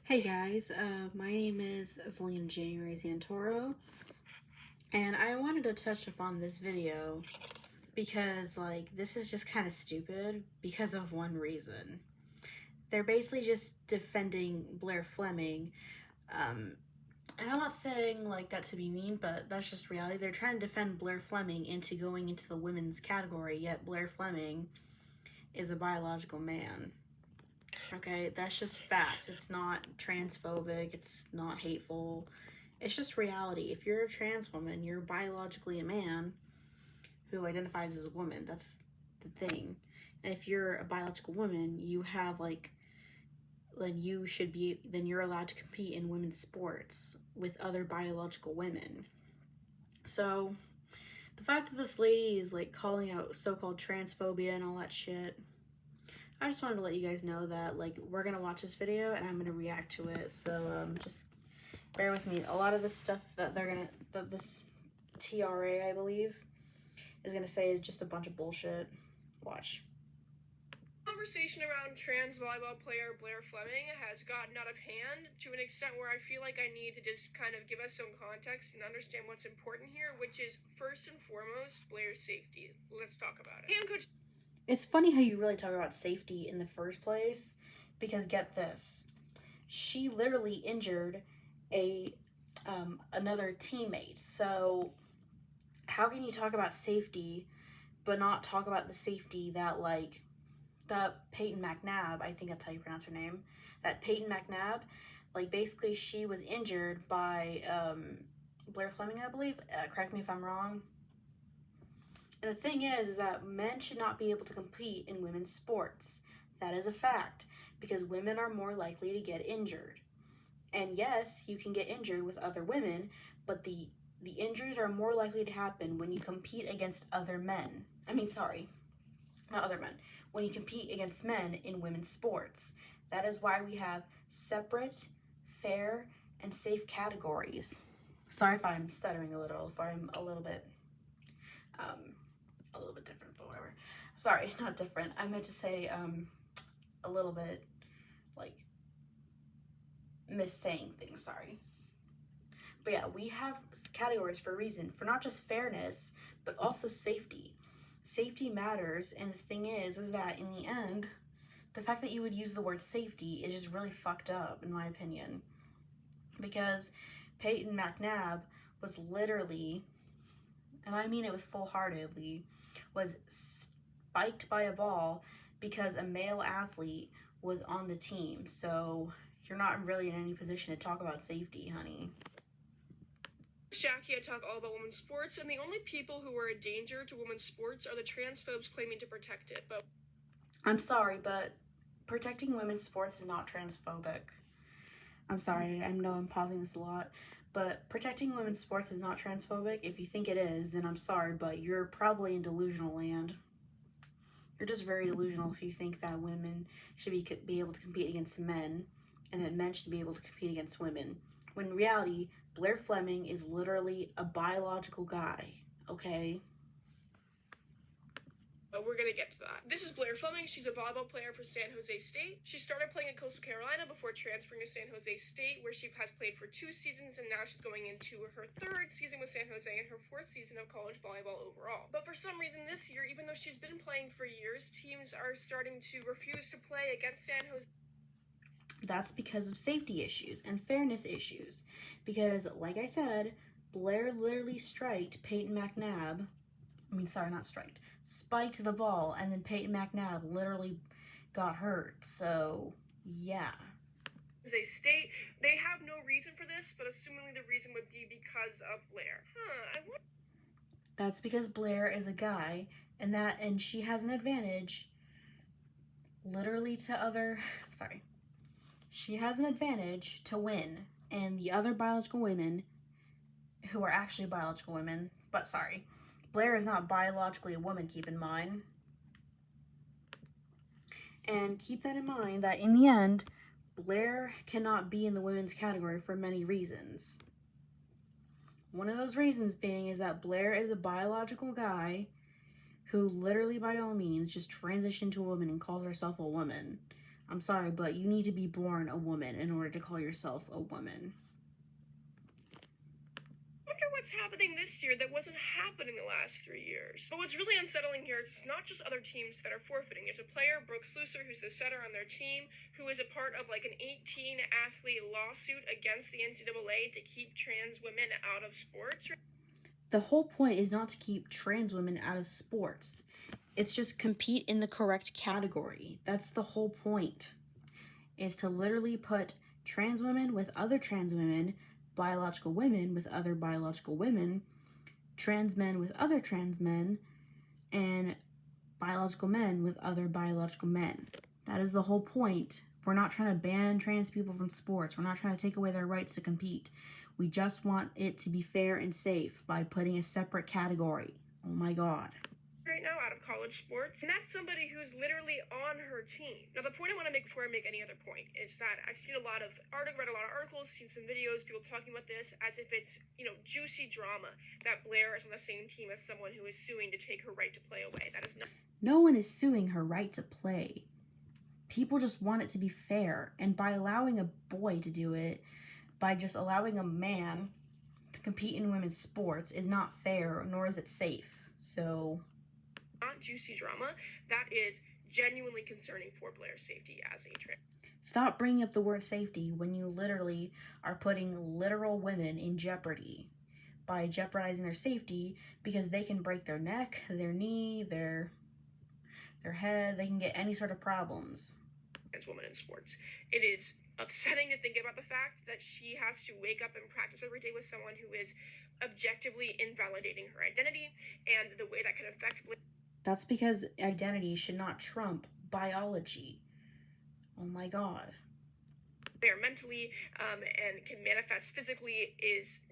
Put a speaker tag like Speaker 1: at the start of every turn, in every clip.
Speaker 1: Hey guys, my name is Zelina January Zantoro, and I wanted to touch upon this video because, this is just kind of stupid because of one reason. They're basically just defending Blair Fleming, and I'm not saying, that to be mean, but that's just reality. They're trying to defend Blair Fleming into going into the women's category, yet Blair Fleming is a biological man. Okay, that's just fact. It's not transphobic, it's not hateful. It's just reality. If you're a trans woman, you're biologically a man who identifies as a woman. That's the thing. And if you're a biological woman, you have then you're allowed to compete in women's sports with other biological women. So the fact that this lady is calling out so-called transphobia and all that shit, I just wanted to let you guys know that we're gonna watch this video and I'm gonna react to it. So just bear with me. A lot of this stuff that this TRA, I believe, is gonna say is just a bunch of bullshit. Watch.
Speaker 2: Conversation around trans volleyball player Blair Fleming has gotten out of hand to an extent where I feel like I need to just kind of give us some context and understand what's important here, which is first and foremost Blair's safety. Let's talk about it. Hand coach.
Speaker 1: It's funny how you really talk about safety in the first place, because get this, she literally injured another teammate. So how can you talk about safety but not talk about the safety that that Peyton McNabb, I think that's how you pronounce her name, that Peyton McNabb, basically she was injured by Blair Fleming, I believe. Correct me if I'm wrong. And the thing is that men should not be able to compete in women's sports. That is a fact, because women are more likely to get injured. And yes, you can get injured with other women, but the injuries are more likely to happen when you compete against other men. Not other men. When you compete against men in women's sports. That is why we have separate, fair, and safe categories. Sorry if I'm stuttering a little, if I'm a little bit different, but whatever. Sorry, not different. I meant to say a little bit missaying things, sorry. But yeah, we have categories for a reason, for not just fairness, but also safety. Safety matters, and the thing is that in the end, the fact that you would use the word safety is just really fucked up, in my opinion. Because Peyton McNabb was literally, and I mean it with full-heartedly, was spiked by a ball because a male athlete was on the team. So you're not really in any position to talk about safety, honey.
Speaker 2: Jackie, I talk all about women's sports, and the only people who are a danger to women's sports are the transphobes claiming to protect it. But
Speaker 1: I'm sorry, but protecting women's sports is not transphobic. I'm sorry, I know I'm pausing this a lot, but protecting women's sports is not transphobic. If you think it is, then I'm sorry, but you're probably in delusional land. You're just very delusional if you think that women should be able to compete against men and that men should be able to compete against women. When in reality, Blair Fleming is literally a biological guy, okay?
Speaker 2: we're gonna get to that. This is Blair Fleming. She's a volleyball player for San Jose State. She started playing at Coastal Carolina before transferring to San Jose State, where she has played for 2 seasons, and now she's going into her 3rd season with San Jose and her 4th season of college volleyball overall. But for some reason this year, even though she's been playing for years, teams are starting to refuse to play against San Jose.
Speaker 1: That's because of safety issues and fairness issues. Because, like I said, Blair literally spiked the ball, and then Peyton McNabb literally got hurt. So, yeah.
Speaker 2: Jose State. They have no reason for this, but assumingly the reason would be because of Blair.
Speaker 1: That's because Blair is a guy, and she has an advantage literally she has an advantage to win, and the other biological women, who are actually biological women, but Blair is not biologically a woman, keep in mind. And keep that in mind, that in the end, Blair cannot be in the women's category for many reasons. One of those reasons being is that Blair is a biological guy who literally by all means just transitioned to a woman and calls herself a woman. I'm sorry, but you need to be born a woman in order to call yourself a woman.
Speaker 2: I wonder what's happening this year that wasn't happening the last 3 years. But what's really unsettling here is it's not just other teams that are forfeiting. It's a player, Brooke Slusser, who's the setter on their team, who is a part of like an 18-athlete lawsuit against the NCAA to keep trans women out of sports.
Speaker 1: The whole point is not to keep trans women out of sports. It's just compete in the correct category. That's the whole point, is to literally put trans women with other trans women, biological women with other biological women, trans men with other trans men, and biological men with other biological men. That is the whole point. We're not trying to ban trans people from sports. We're not trying to take away their rights to compete. We just want it to be fair and safe by putting a separate category. Oh my God.
Speaker 2: Right now out of college sports, and that's somebody who's literally on her team. Now, the point I want to make before I make any other point is that I've seen read a lot of articles, seen some videos, people talking about this as if it's, juicy drama that Blair is on the same team as someone who is suing to take her right to play away. That is not.
Speaker 1: No one is suing her right to play. People just want it to be fair, and by allowing a boy to do it, by just allowing a man to compete in women's sports is not fair, nor is it safe. So,
Speaker 2: not juicy drama. That is genuinely concerning for Blair's safety as a trans.
Speaker 1: Stop bringing up the word safety when you literally are putting literal women in jeopardy by jeopardizing their safety, because they can break their neck, their knee, their head. They can get any sort of problems.
Speaker 2: Trans woman in sports. It is upsetting to think about the fact that she has to wake up and practice every day with someone who is objectively invalidating her identity, and the way that can affect.
Speaker 1: That's because identity should not trump biology. Oh my God.
Speaker 2: They're mentally and can manifest physically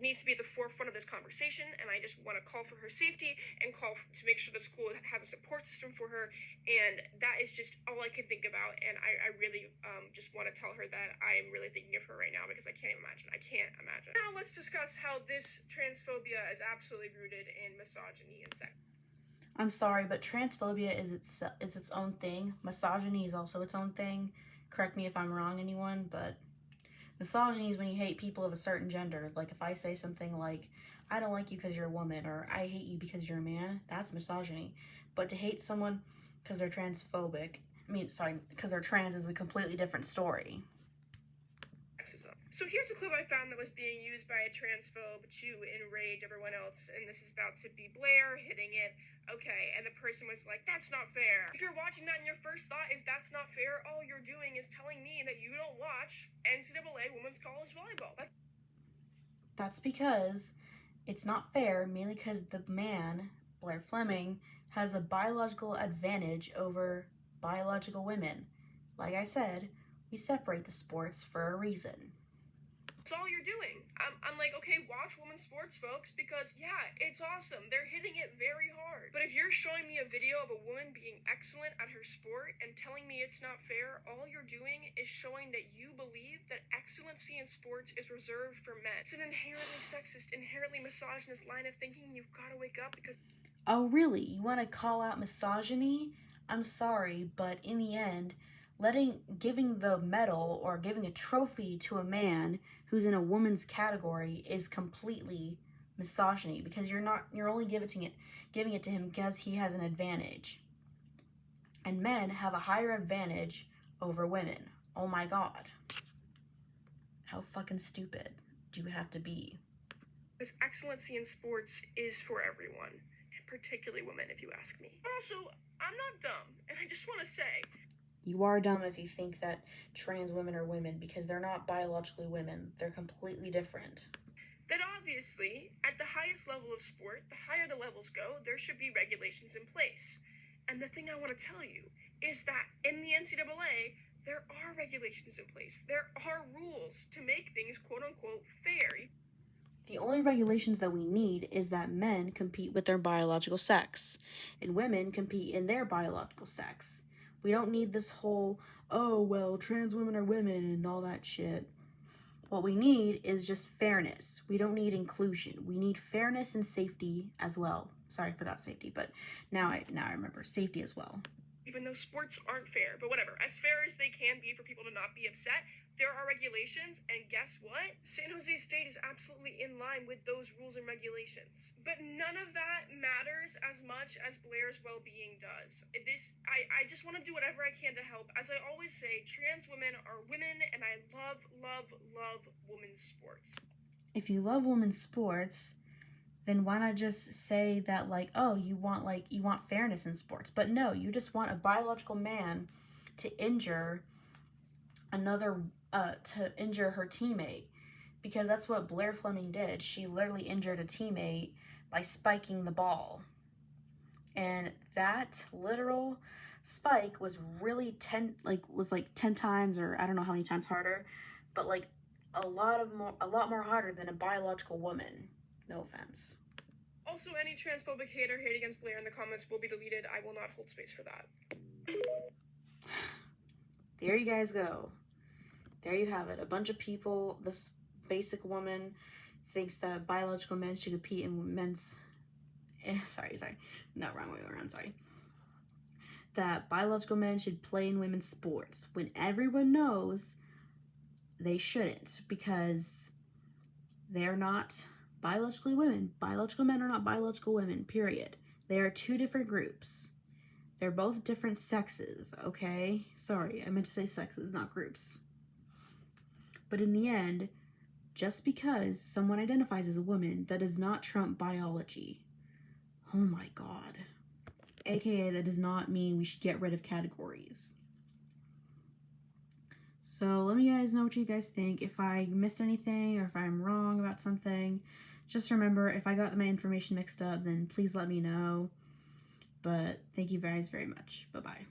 Speaker 2: needs to be at the forefront of this conversation, and I just want to call for her safety and call to make sure the school has a support system for her, and that is just all I can think about, and I really just want to tell her that I am really thinking of her right now, because I can't imagine. Now let's discuss how this transphobia is absolutely rooted in misogyny and sex.
Speaker 1: I'm sorry, but transphobia is its own thing. Misogyny is also its own thing. Correct me if I'm wrong, anyone, but misogyny is when you hate people of a certain gender. Like if I say something like, I don't like you because you're a woman, or I hate you because you're a man, that's misogyny. But to hate someone because they're because they're trans is a completely different story.
Speaker 2: So here's a clip I found that was being used by a transphobe to enrage everyone else, and this is about to be Blair hitting it. Okay, and the person was like, that's not fair. If you're watching that and your first thought is that's not fair, all you're doing is telling me that you don't watch NCAA women's college volleyball.
Speaker 1: That's because it's not fair, mainly because the man, Blair Fleming, has a biological advantage over biological women. Like I said, we separate the sports for a reason.
Speaker 2: That's all you're doing. I'm like, okay, watch women's sports, folks, because yeah, it's awesome. They're hitting it very hard. But if you're showing me a video of a woman being excellent at her sport and telling me it's not fair, all you're doing is showing that you believe that excellency in sports is reserved for men. It's an inherently sexist, inherently misogynist line of thinking. You've got to wake up, because...
Speaker 1: Oh, really? You want to call out misogyny? I'm sorry, but in the end, giving the medal or giving a trophy to a man who's in a woman's category is completely misogyny, because you're only giving it to him because he has an advantage. And men have a higher advantage over women. Oh my God. How fucking stupid do you have to be?
Speaker 2: Because excellency in sports is for everyone, and particularly women, if you ask me. Also, I'm not dumb, and I just want to say,
Speaker 1: you are dumb if you think that trans women are women, because they're not biologically women. They're completely different.
Speaker 2: That obviously, at the highest level of sport, the higher the levels go, there should be regulations in place. And the thing I want to tell you is that in the NCAA, there are regulations in place. There are rules to make things quote-unquote fair.
Speaker 1: The only regulations that we need is that men compete with their biological sex, and women compete in their biological sex. We don't need this whole, oh, well, trans women are women and all that shit. What we need is just fairness. We don't need inclusion. We need fairness and safety as well. Sorry, I forgot safety, but now I remember safety as well.
Speaker 2: even though sports aren't fair, but whatever. As fair as they can be for people to not be upset, there are regulations, and guess what? San Jose State is absolutely in line with those rules and regulations. But none of that matters as much as Blair's well-being does. I just want to do whatever I can to help. As I always say, trans women are women, and I love, love, love women's sports.
Speaker 1: If you love women's sports, then why not just say that, like, oh, you want fairness in sports? But no, you just want a biological man to injure her teammate, because that's what Blair Fleming did. She literally injured a teammate by spiking the ball, and that literal spike was really 10 times, or I don't know how many times harder, but like a lot more harder than a biological woman. No offense.
Speaker 2: Also, any transphobic hate against Blair in the comments will be deleted. I will not hold space for that.
Speaker 1: There you guys go. There you have it. A bunch of people, this basic woman thinks that biological men should compete in men's... sorry. No, wrong way around, sorry. That biological men should play in women's sports, when everyone knows they shouldn't, because they're not biologically women. Biological men are not biological women, period. They are two different groups. They're both different sexes, okay? Sorry, I meant to say sexes, not groups. But in the end, just because someone identifies as a woman, that does not trump biology. Oh my god. AKA, that does not mean we should get rid of categories. So let me guys know what you guys think. If I missed anything, or if I'm wrong about something, just remember, if I got my information mixed up, then please let me know. But thank you guys very much. Bye-bye.